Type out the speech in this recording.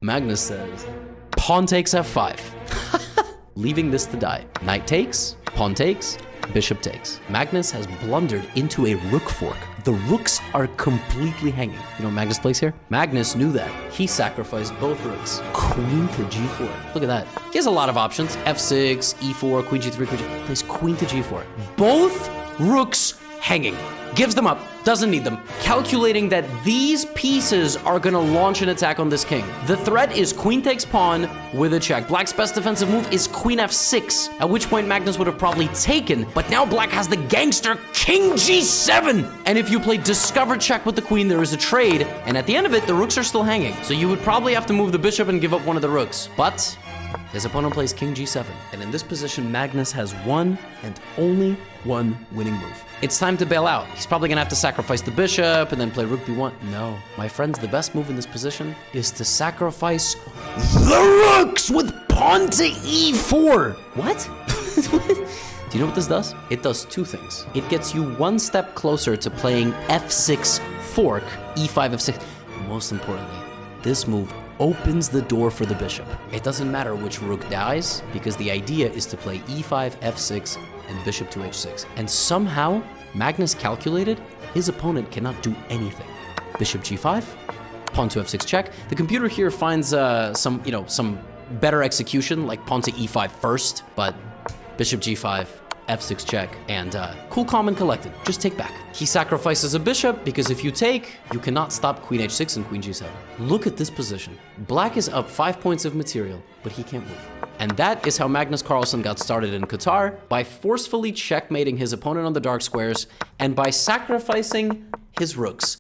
Magnus says, pawn takes f5. Leaving this to die. Knight takes, pawn takes, bishop takes. Magnus has blundered into a rook fork. The rooks are completely hanging. You know what Magnus plays here? Magnus knew that. He sacrificed both rooks. Queen to g4. Look at that. He has a lot of options. f6, e4, queen g3, queen g4. Plays queen to g4. Both rooks hanging. Gives them up. Doesn't need them. Calculating that these pieces are gonna launch an attack on this king. The threat is queen takes pawn with a check. Black's best defensive move is queen f6, at which point Magnus would have probably taken, but now black has the gangster king g7. And if you play discover check with the queen, there is a trade, and at the end of it, the rooks are still hanging. So you would probably have to move the bishop and give up one of the rooks. But his opponent plays king g7, and in this position, Magnus has one and only one winning move. It's time to bail out. He's probably gonna have to sacrifice the bishop and then play rook b1. No, my friends, the best move in this position is to sacrifice the rooks with pawn to e4. What? Do you know what this does? It does two things. It gets you one step closer to playing f6 fork, e5, f6. Most importantly, this move opens the door for the bishop. It doesn't matter which rook dies, because the idea is to play e5, f6, and bishop to h6. And somehow, Magnus calculated his opponent cannot do anything. Bishop g5, pawn to f6 check. The computer here finds some better execution, like pawn to e5 first, but bishop g5, f6 check, and cool, calm, and collected. Just take back. He sacrifices a bishop because if you take, you cannot stop queen h6 and queen g7. Look at this position. Black is up 5 points of material, but he can't move. And that is how Magnus Carlsen got started in Qatar, by forcefully checkmating his opponent on the dark squares and by sacrificing his rooks.